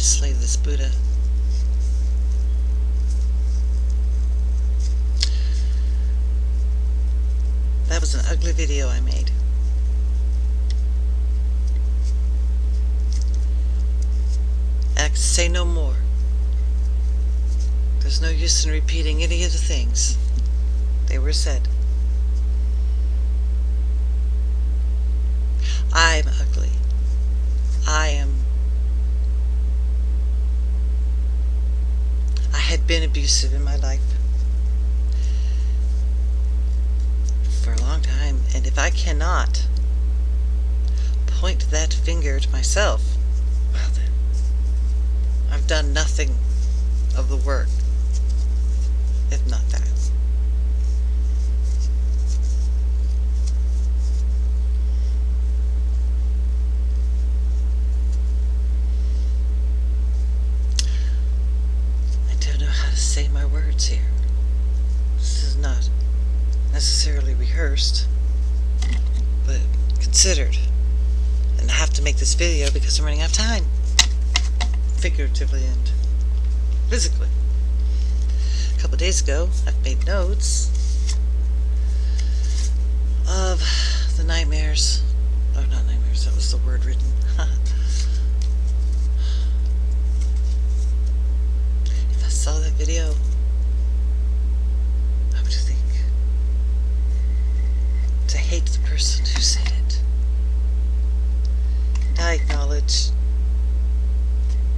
slay this Buddha. That was an ugly video I made. I can say no more. There's no use in repeating any of the things. They were said. I'm ugly. I had been abusive in my life for a long time, and if I cannot point that finger at myself, well then, I've done nothing of the work, if not that. Say my words here. This is not necessarily rehearsed, but considered. And I have to make this video because I'm running out of time, figuratively and physically. A couple of days ago, I've made notes of the nightmares. Oh, not nightmares, that was the word written. Saw that video, I would think to hate the person who said it. And I acknowledge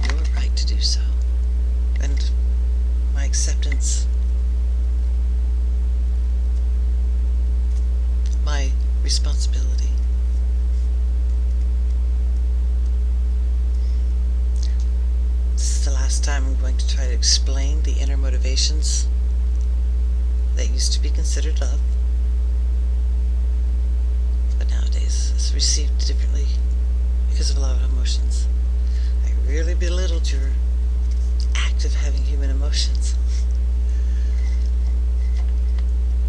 your right to do so, and my acceptance, my responsibility. This is the last time I'm going to try to explain the inner motivations that used to be considered love, but nowadays it's received differently because of a lot of emotions. I really belittled your act of having human emotions.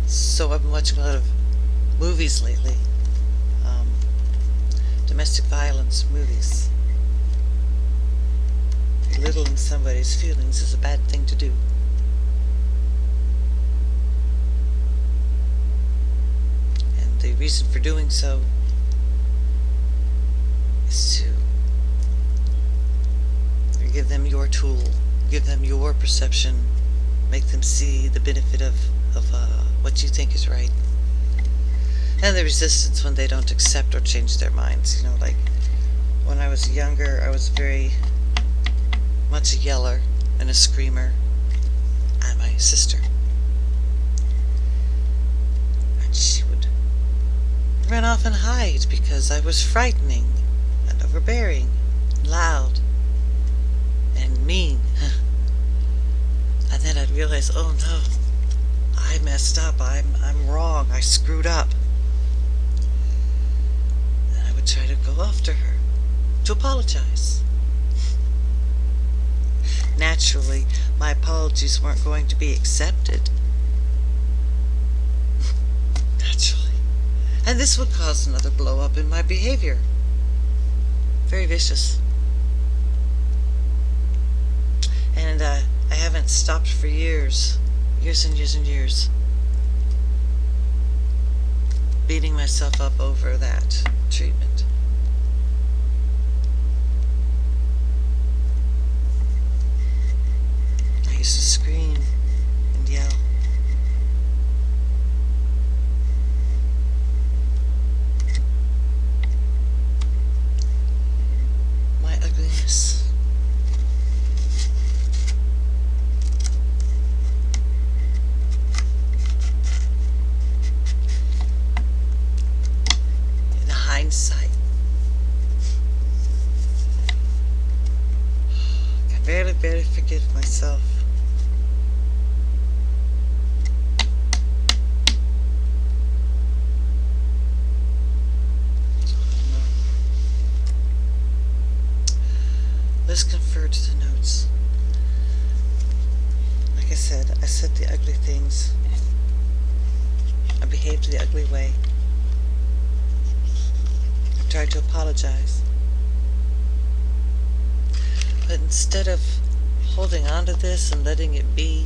So I've been watching a lot of movies lately, domestic violence movies. Belittling somebody's feelings is a bad thing to do. And the reason for doing so is to give them your tool, give them your perception, make them see the benefit of what you think is right. And the resistance when they don't accept or change their minds. You know, like when I was younger, I was very much a yeller and a screamer at my sister. And she would run off and hide because I was frightening and overbearing, and loud, and mean. And then I'd realize, oh no, I messed up, I'm wrong, I screwed up. And I would try to go after her, to apologize. Naturally, my apologies weren't going to be accepted. Naturally. And this would cause another blow up in my behavior. Very vicious. And I haven't stopped for years and years and years, beating myself up over that treatment. I used to scream and yell. My ugliness. In hindsight, I barely forgive myself. Let's confer to the notes. Like I said the ugly things. I behaved the ugly way. I tried to apologize. But instead of holding on to this and letting it be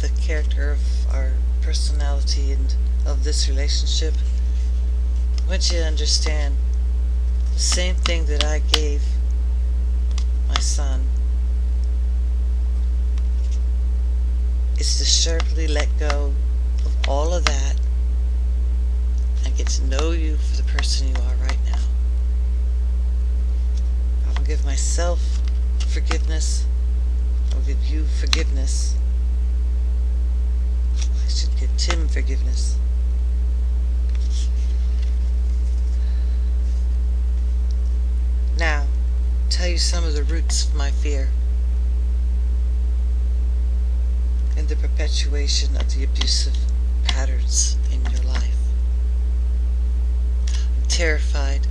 the character of our personality and of this relationship, I want you to understand the same thing that I gave my son is to sharply let go of all of that and get to know you for the person you are right now. I will give myself forgiveness. I will give you forgiveness. I should give Tim forgiveness. Now, tell you some of the roots of my fear and the perpetuation of the abusive patterns in your life. I'm terrified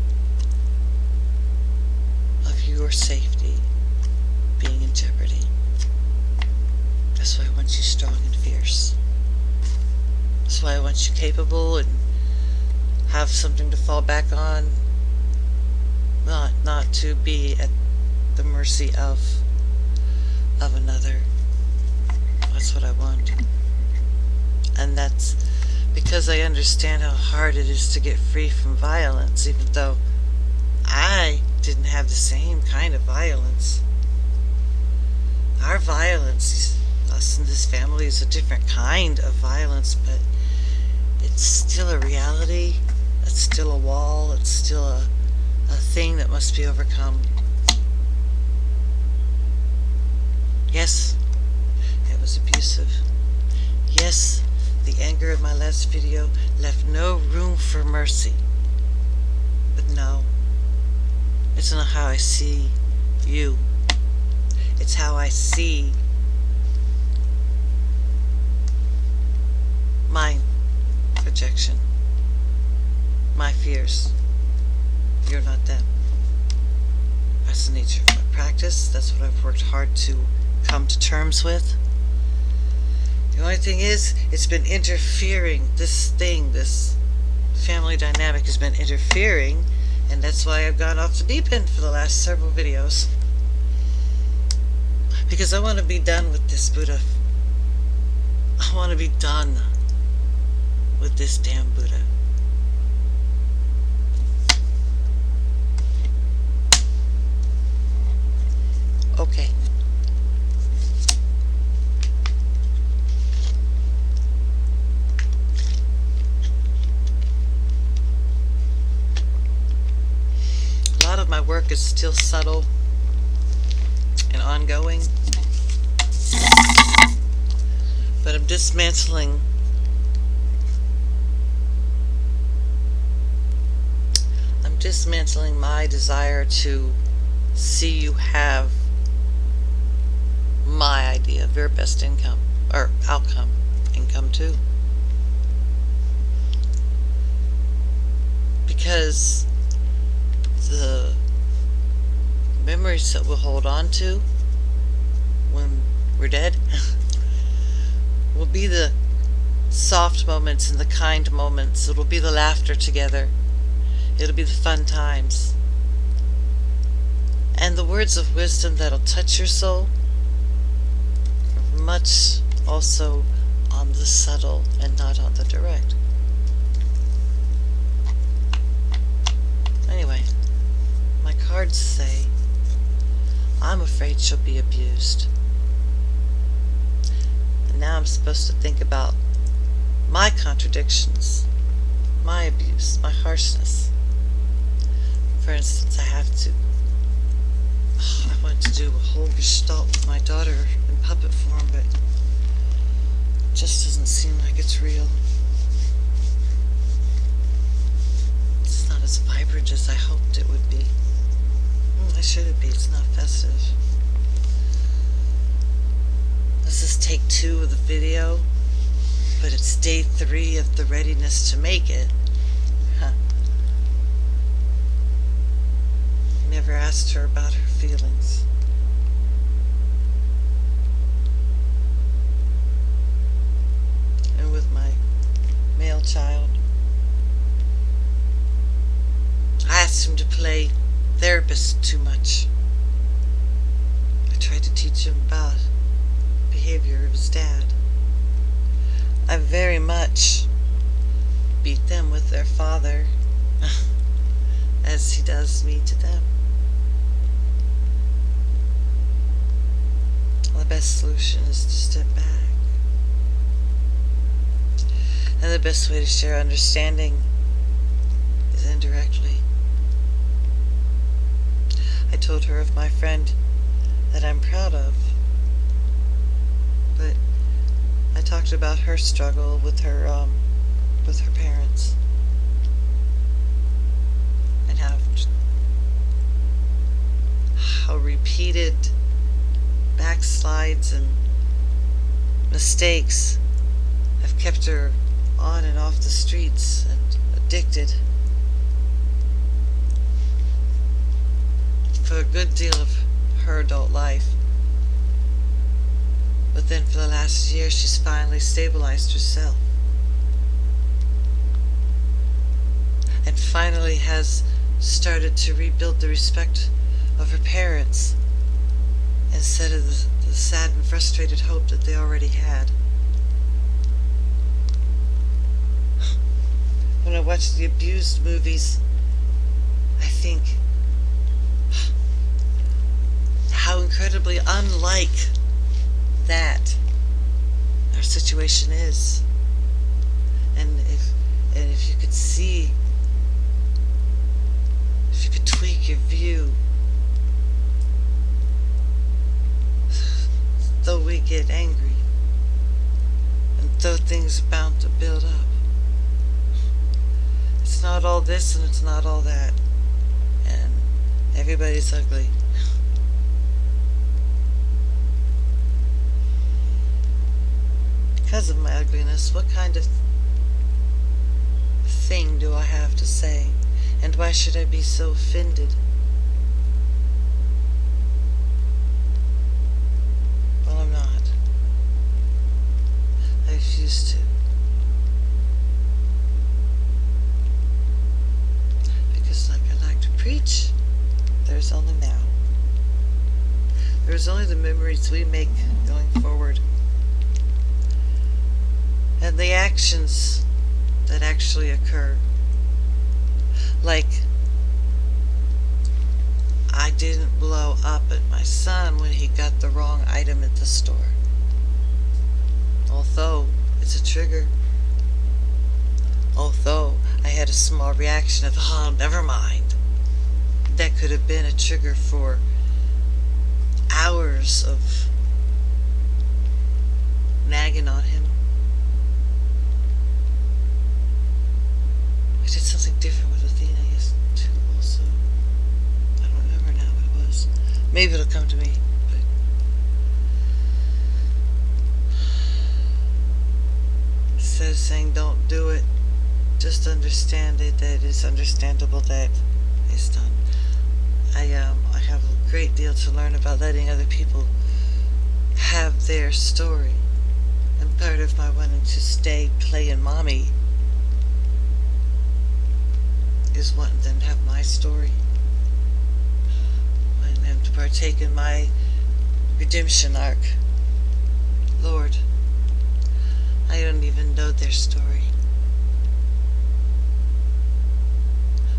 of your safety being in jeopardy. That's why I want you strong and fierce. That's why I want you capable and have something to fall back on. Not to be at the mercy of another. That's what I want. And that's because I understand how hard it is to get free from violence, even though I didn't have the same kind of violence. Our violence, us in this family, is a different kind of violence, but it's still a reality. It's still a wall. It's still a thing that must be overcome. Yes, it was abusive. Yes, the anger in my last video left no room for mercy. But no, it's not how I see you. It's how I see my projection, my fears. You're not them. That's the nature of my practice. That's what I've worked hard to come to terms with. The only thing is, it's been interfering. This family dynamic has been interfering, and that's why I've gone off the deep end for the last several videos. Because I want to be done with this, Buddha. I want to be done with this damn Buddha. Okay. A lot of my work is still subtle and ongoing, but I'm dismantling my desire to see you have my idea of your best income or income too, because the memories that we'll hold on to when we're dead will be the soft moments and the kind moments. It'll be the laughter together. It'll be the fun times and the words of wisdom that'll touch your soul. Much also on the subtle and not on the direct. Anyway, my cards say, I'm afraid she'll be abused. And now I'm supposed to think about my contradictions, my abuse, my harshness. For instance, I want to do a whole gestalt with my daughter in puppet form, but it just doesn't seem like it's real. It's not as vibrant as I hoped it would be. Why should it be? It's not festive. This is take 2 of the video, but it's day 3 of the readiness to make it. Never asked her about her feelings. And with my male child, I asked him to play therapist too much. tried to teach him about behavior of his dad. I very much beat them with their father as he does me to them. The best solution is to step back. And the best way to share understanding is indirectly. I told her of my friend that I'm proud of, but I talked about her struggle with her parents, and how repeated backslides and mistakes have kept her on and off the streets and addicted for a good deal of her adult life. But then for the last year she's finally stabilized herself and finally has started to rebuild the respect of her parents instead of the sad and frustrated hope that they already had. When I watch the abused movies, I think how incredibly unlike that our situation is. And if you could see, if you could tweak your view, though we get angry, and though things are bound to build up, it's not all this and it's not all that, and everybody's ugly. Because of my ugliness, what kind of thing do I have to say? And why should I be so offended? Well, I'm not. I refuse to. Because like I like to preach, there's only now. There's only the memories we make going forward. And the actions that actually occur. Like, I didn't blow up at my son when he got the wrong item at the store. Although it's a trigger. Although I had a small reaction of, oh, never mind. That could have been a trigger for hours of nagging on him. I did something different with Athena too also. I don't remember now what it was. Maybe it'll come to me. But instead of saying don't do it, just understand it, that it's understandable that it's done. I have a great deal to learn about letting other people have their story. And part of my wanting to stay playing mommy is wanting them to have my story, wanting them to partake in my redemption arc. Lord, I don't even know their story,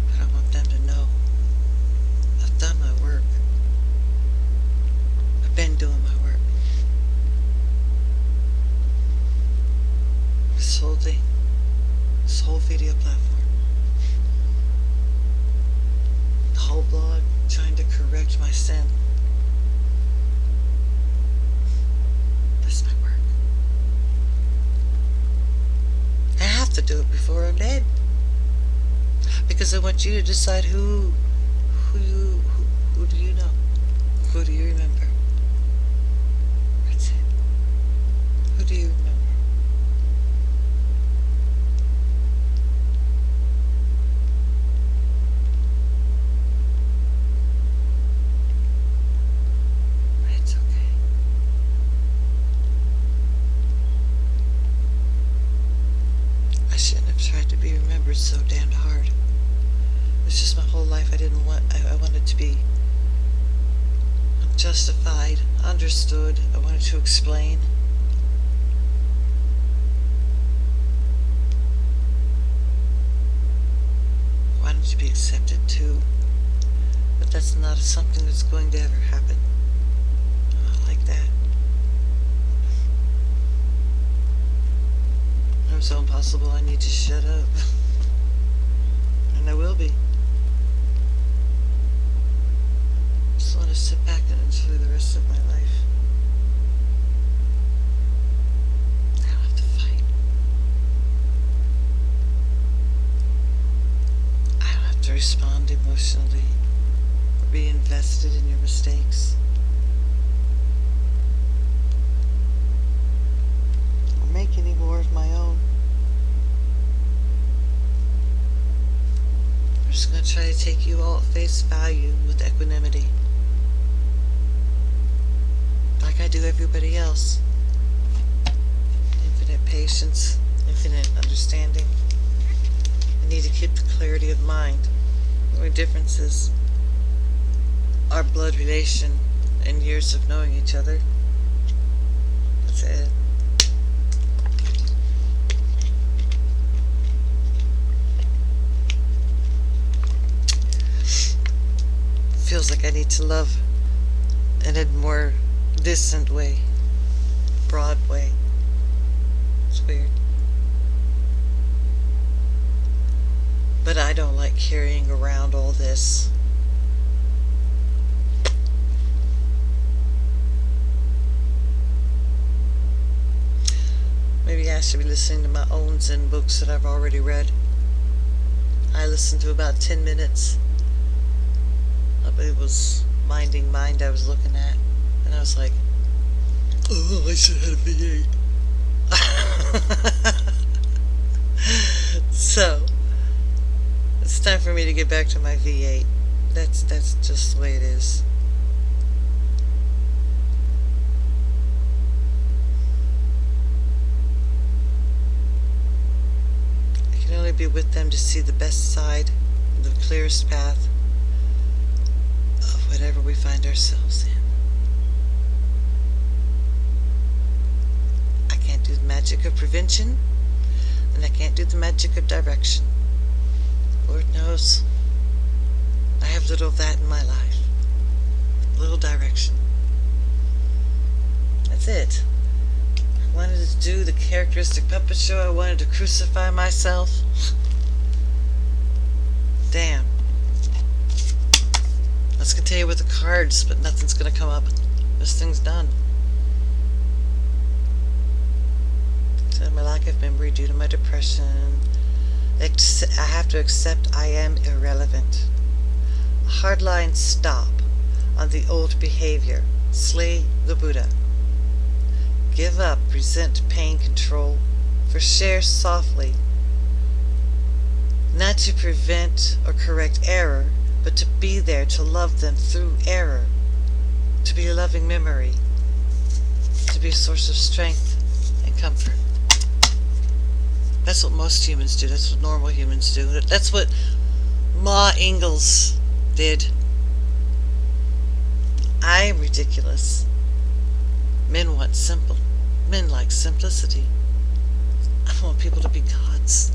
but I want them to know I've done my work. I've been doing my work. This whole thing, this whole video platform, whole blog trying to correct my sin. That's my work. I have to do it before I'm dead, because I want you to decide who do you know? Who do you remember? That's it. Who do you remember? So damned hard. It's just my whole life I wanted to be. I'm justified, understood. I wanted to explain. I wanted to be accepted too. But that's not something that's going to ever happen. I'm not like that. I'm so impossible, I need to shut up. And I will be. Just want to sit back and enjoy the rest of my life. I don't have to fight. I don't have to respond emotionally or be invested in your mistakes. Or make any more of my own. I'm just going to try to take you all at face value with equanimity. Like I do everybody else. Infinite patience, infinite understanding. I need to keep the clarity of mind. The only difference is our blood relation and years of knowing each other. That's it. Feels like I need to love in a more distant way, broad way. It's weird. But I don't like carrying around all this. Maybe I should be listening to my own Zen books that I've already read. I listened to about 10 minutes. It was Minding Mind I was looking at, and I was like, oh, I should have had a V8. So it's time for me to get back to my V8. That's just the way it is. I can only be with them to see the best side, the clearest path of whatever we find ourselves in. I can't do the magic of prevention, and I can't do the magic of direction. Lord knows, I have little of that in my life. Little direction. That's it. I wanted to do the characteristic puppet show. I wanted to crucify myself. Damn. I was going to tell you with the cards, but nothing's going to come up. This thing's done. So my lack of memory due to my depression. I have to accept I am irrelevant. A hardline stop on the old behavior. Slay the Buddha. Give up, resent, pain, control. For share softly. Not to prevent or correct error, but to be there to love them through error, to be a loving memory, to be a source of strength and comfort. That's what most humans do. That's what normal humans do. That's what Ma Ingalls did. I am ridiculous. Men want simple. Men like simplicity. I want people to be gods.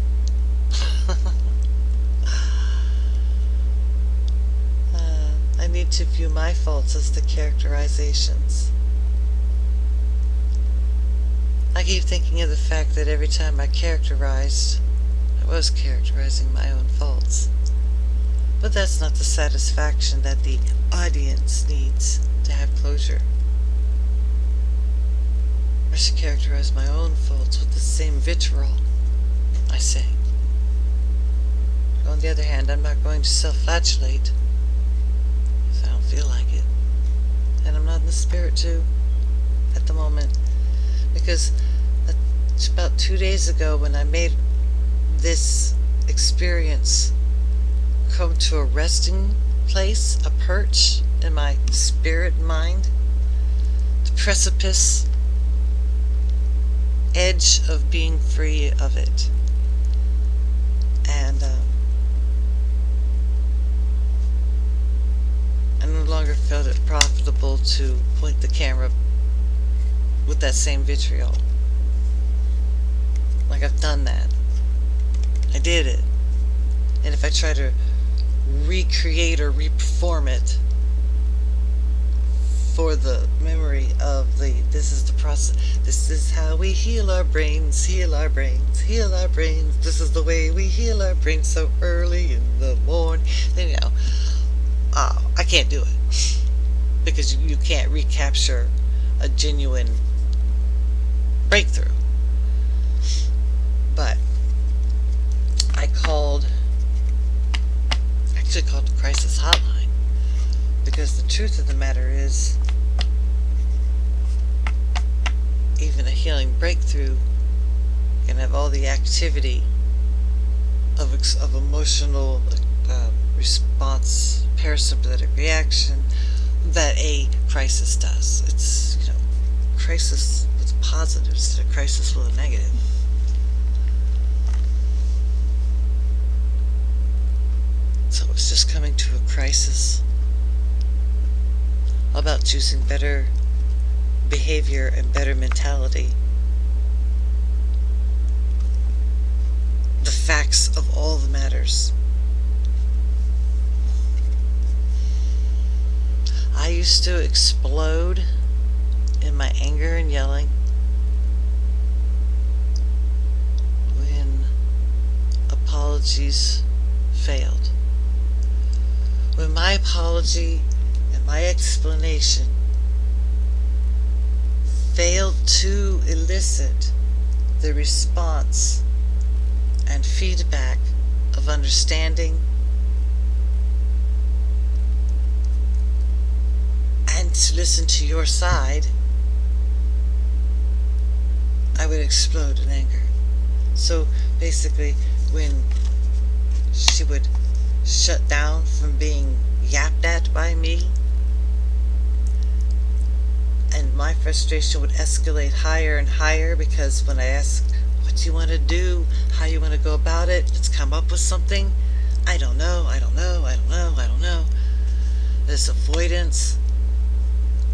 I need to view my faults as the characterizations. I keep thinking of the fact that every time I characterized, I was characterizing my own faults. But that's not the satisfaction that the audience needs to have closure. I should characterize my own faults with the same vitriol, I say. On the other hand, I'm not going to self-flagellate if I don't feel like it. And I'm not in the spirit to at the moment. Because it's about 2 days ago when I made this experience come to a resting place, a perch in my spirit and mind, the precipice edge of being free of it. And I no longer felt it profitable comfortable to point the camera with that same vitriol. Like, I've done that. I did it. And if I try to recreate or reperform it for the memory of this is the process, this is how we heal our brains, heal our brains, heal our brains, this is the way we heal our brains so early in the morning, then I can't do it, because you can't recapture a genuine breakthrough. But I actually called the crisis hotline, because the truth of the matter is, even a healing breakthrough can have all the activity of emotional response, parasympathetic reaction that a crisis does. It's, crisis with a positive instead of crisis with a negative. So it's just coming to a crisis about choosing better behavior and better mentality. The facts of all the matters. I used to explode in my anger and yelling when apologies failed. When my apology and my explanation failed to elicit the response and feedback of understanding and to listen to your side, I would explode in anger. So basically, when she would shut down from being yapped at by me, and my frustration would escalate higher and higher, because when I ask what you want to do, how you want to go about it, let's come up with something. I don't know. This avoidance,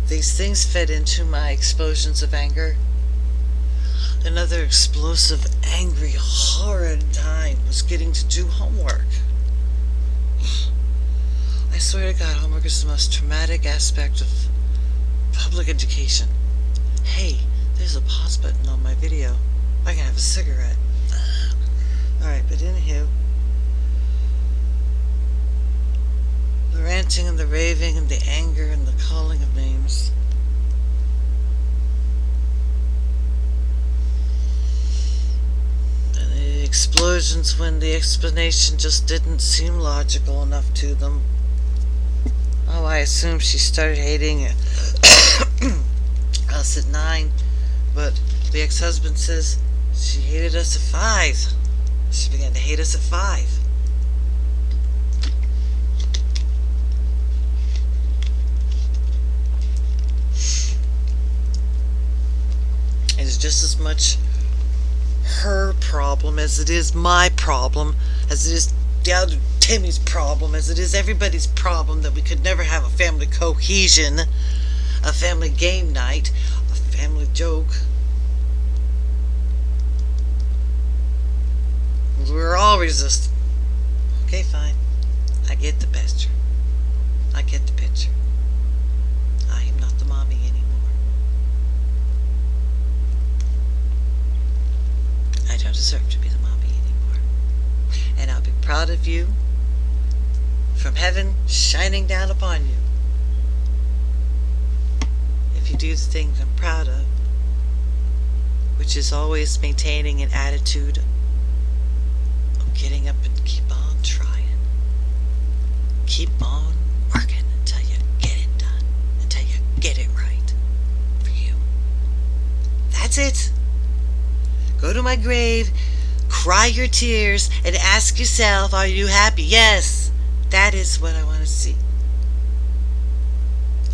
these things fed into my explosions of anger. Another explosive, angry, horrid time was getting to do homework. I swear to God, homework is the most traumatic aspect of public education. Hey, there's a pause button on my video. I can have a cigarette. Alright, but anywho, the ranting and the raving and the anger and the calling of names. And the explosions when the explanation just didn't seem logical enough to them. Oh, I assume she started hating us at 9, but the ex-husband says she hated us at 5. She began to hate us at 5. It's just as much her problem as it is my problem, as it is the other Timmy's problem, as it is everybody's problem, that we could never have a family cohesion, a family game night, a family joke. We're all resistant. Okay, fine. I get the picture. I get the picture. I am not the mommy anymore. I don't deserve to be the mommy anymore. And I'll be proud of you, from heaven shining down upon you, if you do the things I'm proud of, which is always maintaining an attitude of getting up and keep on trying. Keep on working until you get it done, until you get it right for you. That's it. Go to my grave, cry your tears, and ask yourself, are you happy? Yes. That is what I want to see.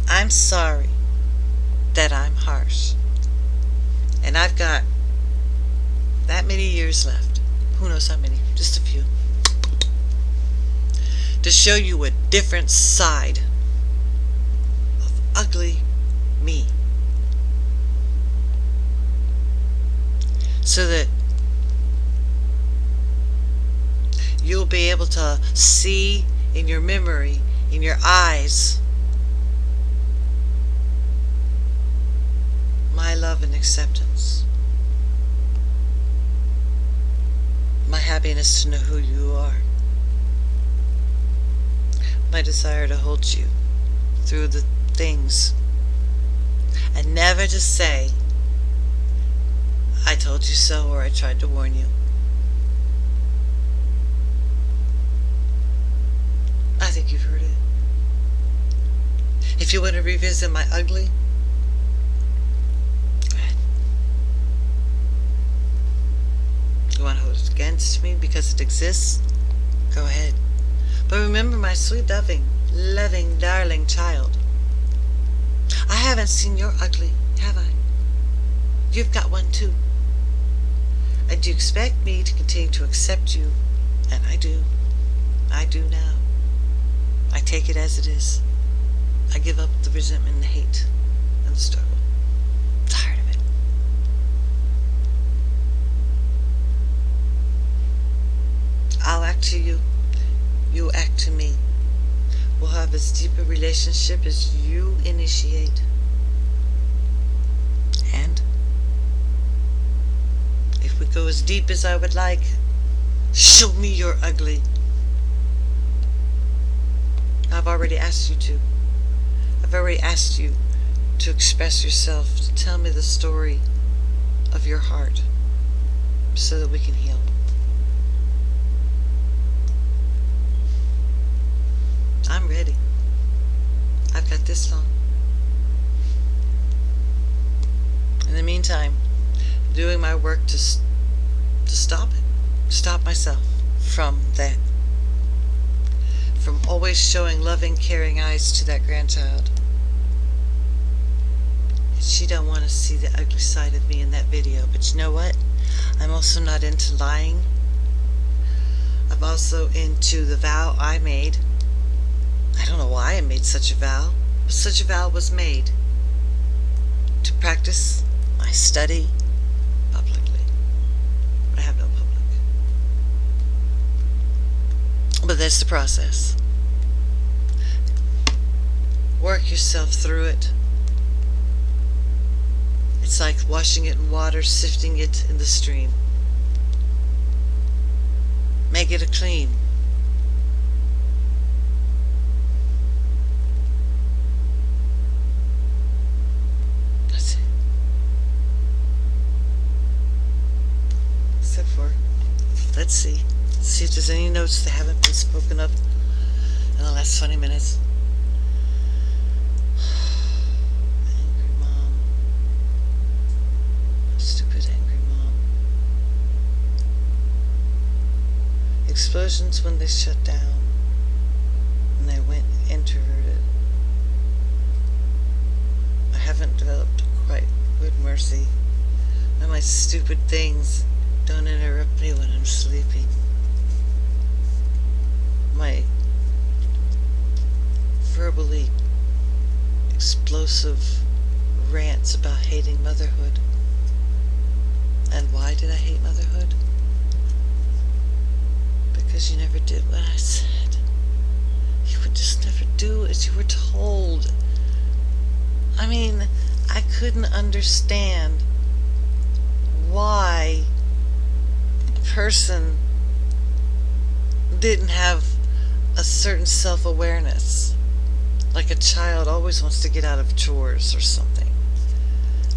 I'm sorry that I'm harsh. And I've got that many years left. Who knows how many? Just a few. To show you a different side ugly me, so that you'll be able to see in your memory, in your eyes, my love and acceptance, my happiness to know who you are, my desire to hold you through the things, and never to say, I told you so, or I tried to warn you. I think you've heard it. If you want to revisit my ugly, go ahead. You want to hold it against me because it exists? Go ahead. But remember, my sweet, loving, darling child, I haven't seen your ugly, have I? You've got one too. And you expect me to continue to accept you, and I do. I do now. I take it as it is. I give up the resentment and the hate and the struggle. I'm tired of it. I'll act to you. You act to me. We'll have as deep a relationship as you initiate. And if we go as deep as I would like, show me your ugly. I've already asked you to. I've already asked you to express yourself, to tell me the story of your heart so that we can heal. I'm ready. I've got this long. In the meantime, I'm doing my work to stop it. Stop myself from that. From always showing loving, caring eyes to that grandchild. And she don't want to see the ugly side of me in that video. But you know what? I'm also not into lying. I'm also into the vow I made. I don't know why I made such a vow, but such a vow was made to practice my study publicly. But I have no public. But that's the process. Work yourself through it. It's like washing it in water, sifting it in the stream. Make it a clean. That's it. Except for, let's see. See if there's any notes that haven't been spoken of in the last 20 minutes. Angry mom. Stupid angry mom. Explosions when they shut down and they went introverted. I haven't developed quite good mercy. And my stupid things don't interrupt me when I'm sleeping. My verbally explosive rants about hating motherhood. And why did I hate motherhood? Because you never did what I said. You would just never do as you were told. I mean, I couldn't understand why a person didn't have a certain self-awareness, like a child always wants to get out of chores or something.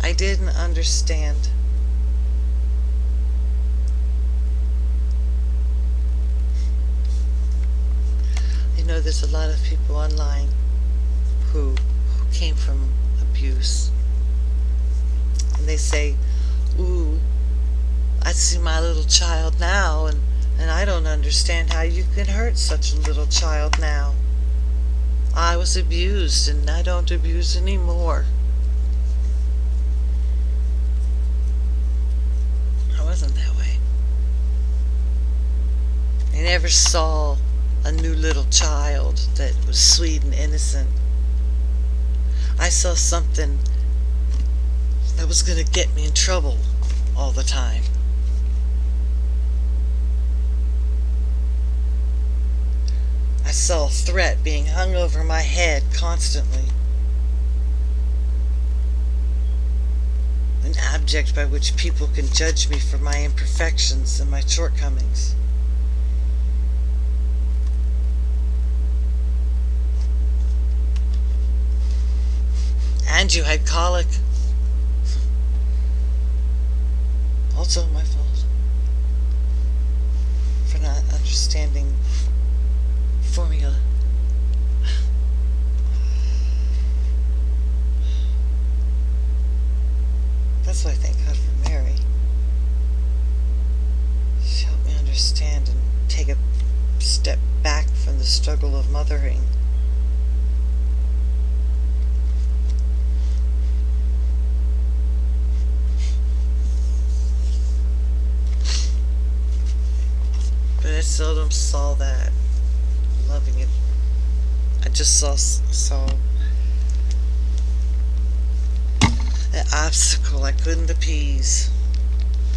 I didn't understand. I know there's a lot of people online who came from abuse, and they say, ooh, I see my little child now, and I don't understand how you can hurt such a little child now. I was abused and I don't abuse anymore. I wasn't that way. I never saw a new little child that was sweet and innocent. I saw something that was going to get me in trouble all the time. I saw a threat being hung over my head constantly. An object by which people can judge me for my imperfections and my shortcomings. And you had colic. Also my fault for not understanding formula. That's why I thank God for Mary. She helped me understand and take a step back from the struggle of mothering. But I seldom saw that. Loving it. I just saw an obstacle I couldn't appease,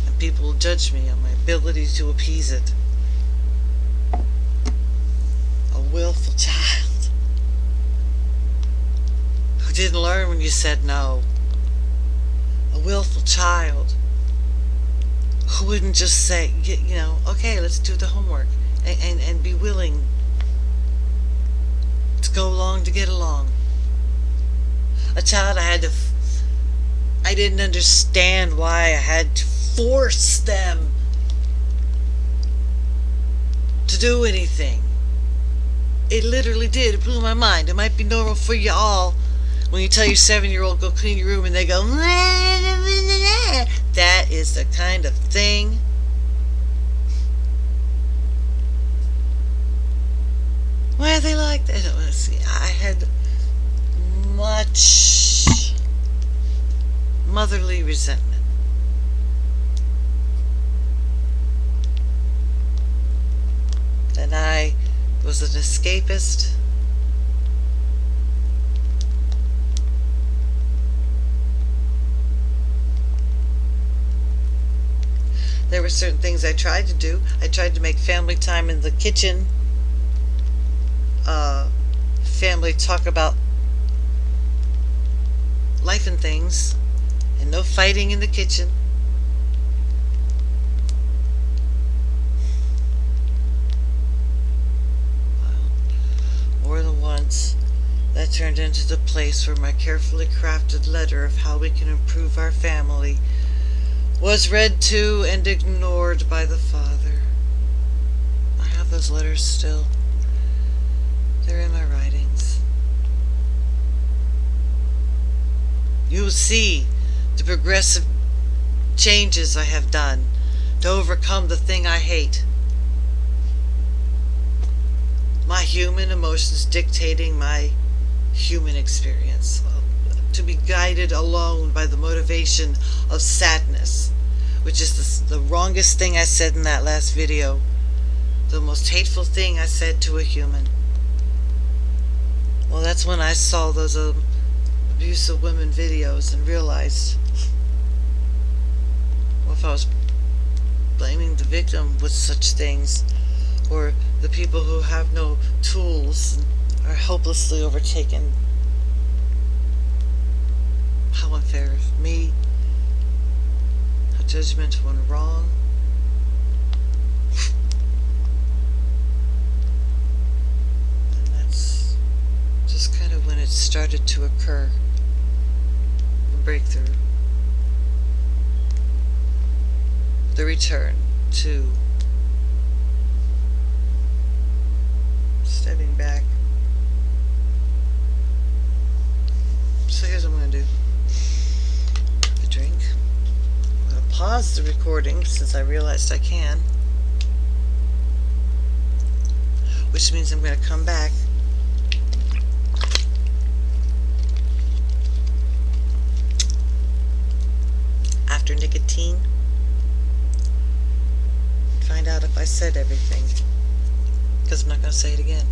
and people will judge me on my ability to appease it. A willful child who didn't learn when you said no. A willful child who wouldn't just say, okay, let's do the homework, and be willing to go along to get along. A child I didn't understand why I had to force them to do anything. It literally did. It blew my mind. It might be normal for you all when you tell your 7-year-old go clean your room and they go, that is the kind of thing why are they like that? Let's see. I had much motherly resentment. And I was an escapist. There were certain things I tried to do. I tried to make family time in the kitchen. Family talk about life and things, and no fighting in the kitchen. More than once, that turned into the place where my carefully crafted letter of how we can improve our family was read to and ignored by the father. I have those letters still. They're in my writings. You will see the progressive changes I have done to overcome the thing I hate. My human emotions dictating my human experience. To be guided alone by the motivation of sadness, which is the wrongest thing I said in that last video. The most hateful thing I said to a human. Well, that's when I saw those abusive women videos and realized, well, if I was blaming the victim with such things, or the people who have no tools and are hopelessly overtaken, how unfair of me, how judgmental and wrong. And that's just kind of when it started to occur, the breakthrough, the return to stepping back. So here's what I'm going to do. A drink. I'm going to pause the recording since I realized I can. Which means I'm going to come back after nicotine and find out if I said everything. Because I'm not going to say it again.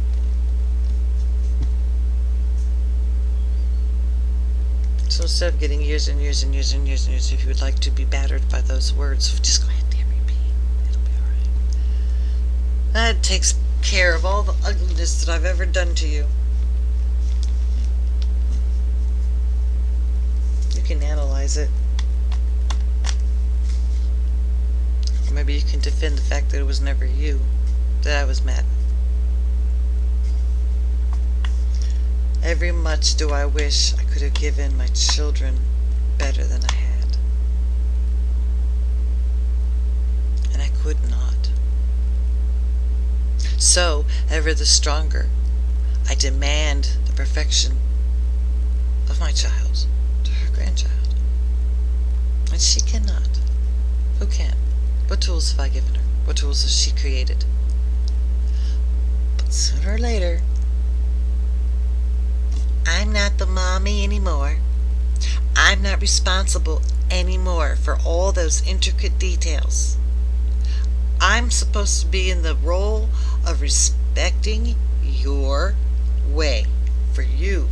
So instead of getting years and years and years and years and years, if you would like to be battered by those words, just go ahead and repeat. It'll be alright. That takes care of all the ugliness that I've ever done to you. You can analyze it. Or maybe you can defend the fact that it was never you, that I was mad. Every much do I wish I could have given my children better than I had. And I could not. So, ever the stronger, I demand the perfection of my child to her grandchild. And she cannot. Who can? What tools have I given her? What tools has she created? But sooner or later, I'm not the mommy anymore. I'm not responsible anymore for all those intricate details. I'm supposed to be in the role of respecting your way for you.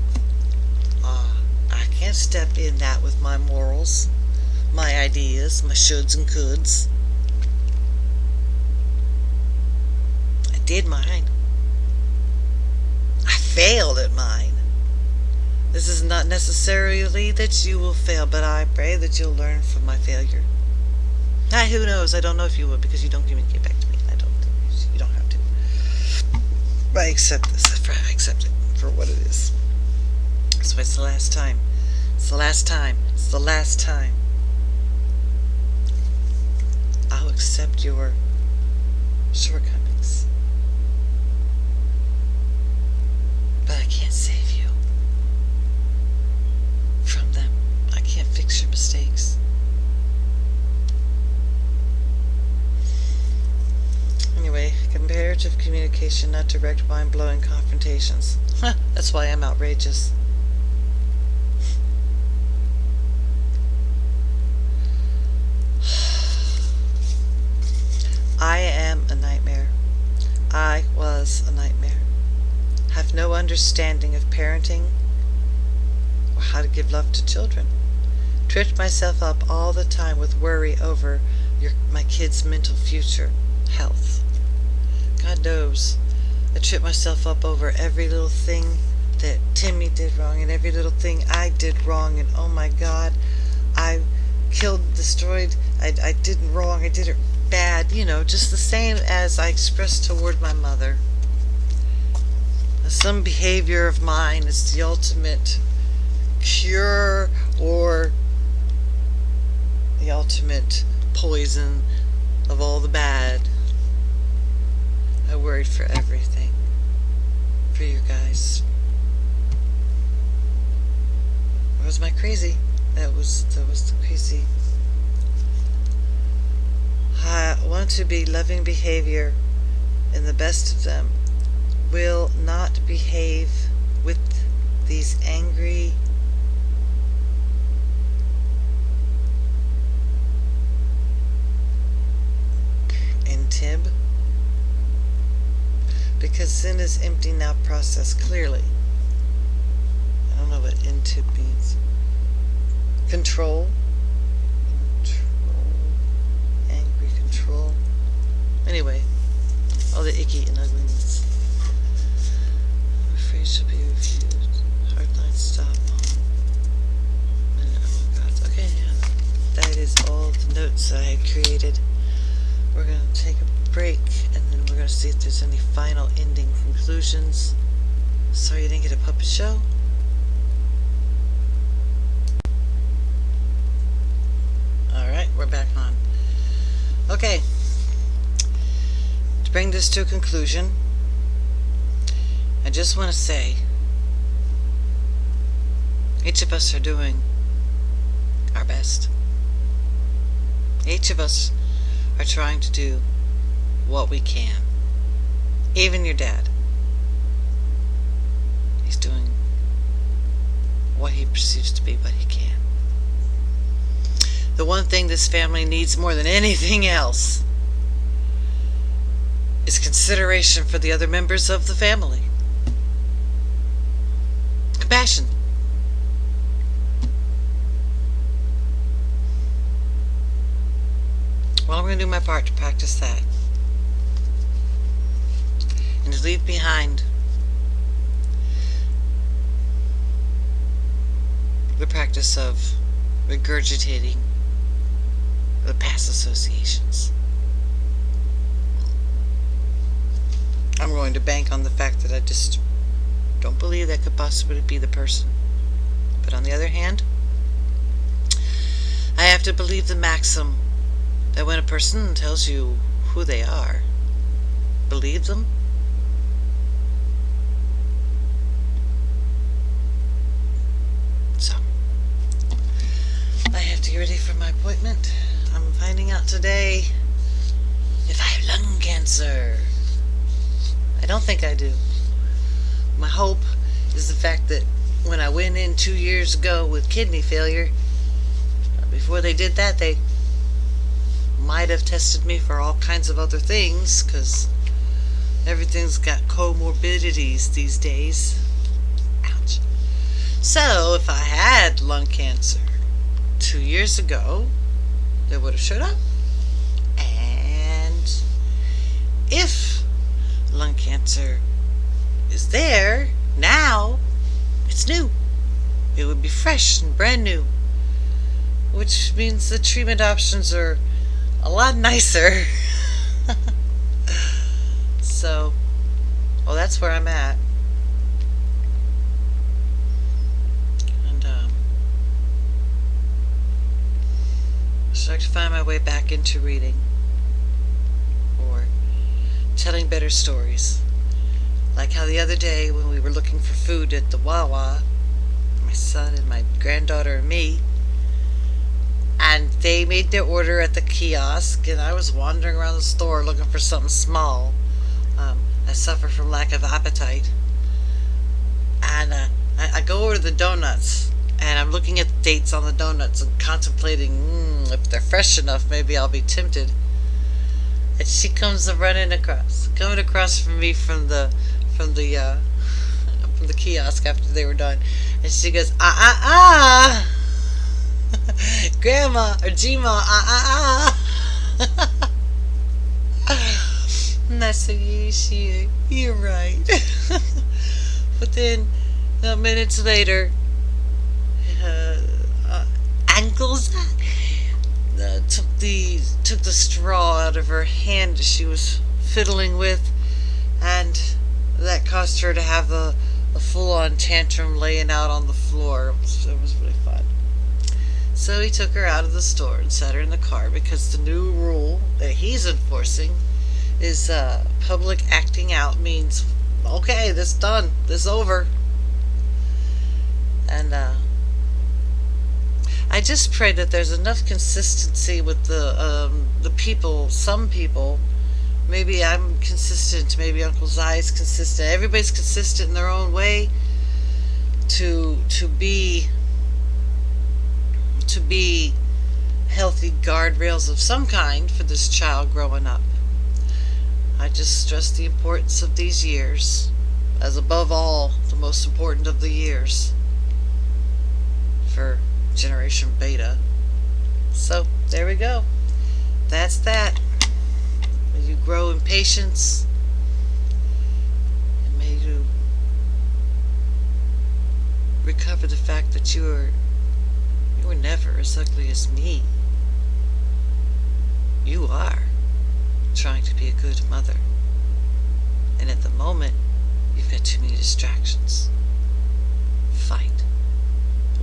I can't step in that with my morals, my ideas, my shoulds and coulds. I did mine. I failed at mine. This is not necessarily that you will fail, but I pray that you'll learn from my failure. Who knows? I don't know if you will, because you don't communicate back to me. You don't have to. But I accept this. I accept it for what it is. That's why it's the last time. It's the last time. It's the last time. I'll accept your shortcomings. But I can't save you from them. I can't fix your mistakes. Anyway, comparative communication, not direct mind-blowing confrontations. That's why I'm outrageous. I am a nightmare. I was a nightmare. Have no understanding of parenting or how to give love to children. Tripped myself up all the time with worry over my kids' mental future, health. God knows, I tripped myself up over every little thing that Timmy did wrong and every little thing I did wrong, and oh my God, I killed, destroyed, I did wrong, I did it bad, just the same as I expressed toward my mother. Some behavior of mine is the ultimate cure or the ultimate poison of all the bad. I worried for everything. For you guys. That was my crazy. That was the crazy. I want to be loving behavior, and the best of them will not behave with these angry Tib, because sin is empty now process clearly. I don't know what intib means. Control, angry control. Anyway, all the icky and ugliness. I'm afraid she'll be refused. Hardline stop. Oh God. Okay, yeah. That is all the notes that I had created. We're going to take a break, and then we're going to see if there's any final ending conclusions. Sorry you didn't get a puppet show. Alright, we're back on. Okay. To bring this to a conclusion, I just want to say, each of us are doing our best. Each of us are trying to do what we can. Even your dad. He's doing what he perceives to be what he can. The one thing this family needs more than anything else is consideration for the other members of the family. Compassion. Well, I'm going to do my part to practice that. And to leave behind the practice of regurgitating the past associations. I'm going to bank on the fact that I just don't believe that could possibly be the person. But on the other hand, I have to believe the maxim that when a person tells you who they are, believe them. So, I have to get ready for my appointment. I'm finding out today if I have lung cancer. I don't think I do. My hope is the fact that when I went in 2 years ago with kidney failure, before they did that, they might have tested me for all kinds of other things, because everything's got comorbidities these days. Ouch. So, if I had lung cancer 2 years ago, they would have showed up. And if lung cancer is there now, it's new. It would be fresh and brand new, which means the treatment options are a lot nicer. So, well, that's where I'm at. And start to find my way back into reading or telling better stories. Like how the other day when we were looking for food at the Wawa, my son and my granddaughter and me, and they made their order at the kiosk, and I was wandering around the store looking for something small. I suffer from lack of appetite. And I go over to the donuts, and I'm looking at the dates on the donuts and contemplating, if they're fresh enough, maybe I'll be tempted. And she comes coming across from me from the kiosk after they were done, and she goes, Grandma or Gma, And I said, yeah, you're right. But then, minutes later, Ankles took the straw out of her hand she was fiddling with, and that caused her to have a full-on tantrum laying out on the floor. It was really fun. So he took her out of the store and sat her in the car, because the new rule that he's enforcing is public acting out means, okay, this done, this over. And I just pray that there's enough consistency with the people, some people. Maybe I'm consistent, maybe Uncle Zai's consistent. Everybody's consistent in their own way to be healthy guardrails of some kind for this child growing up. I just stress the importance of these years, as above all, the most important of the years for Generation Beta. So, there we go. That's that. May you grow in patience, and may you recover the fact that you were never as ugly as me. You are trying to be a good mother, and at the moment you've got too many distractions. Fight,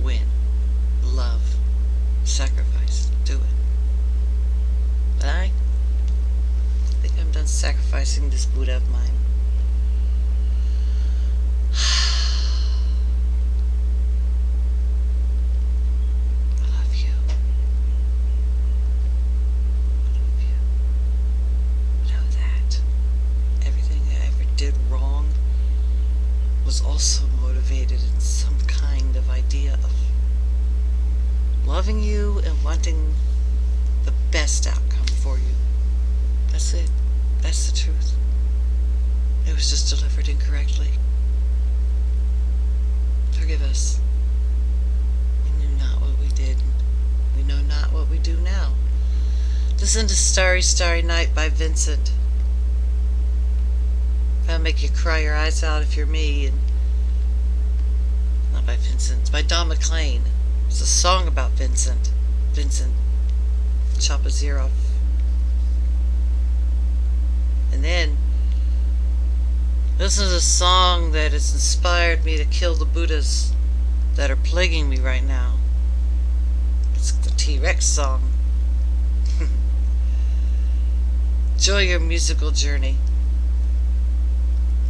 win, love, sacrifice, do it. But I think I'm done sacrificing this Buddha of mine. Also motivated in some kind of idea of loving you and wanting the best outcome for you. That's it. That's the truth. It was just delivered incorrectly. Forgive us. We knew not what we did. We know not what we do now. Listen to Starry, Starry Night by Vincent. That'll make you cry your eyes out if you're me. And not by Vincent, it's by Don McLean. It's a song about Vincent. Vincent Chapazirov. And then listen to the song that has inspired me to kill the Buddhas that are plaguing me right now. It's the T-Rex song. Enjoy your musical journey.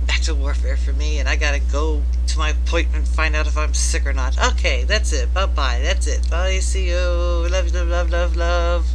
Back to warfare for me, and I gotta go to my appointment and find out if I'm sick or not. Okay, that's it. Bye-bye. That's it. Bye. See you. Love, love, love, love, love.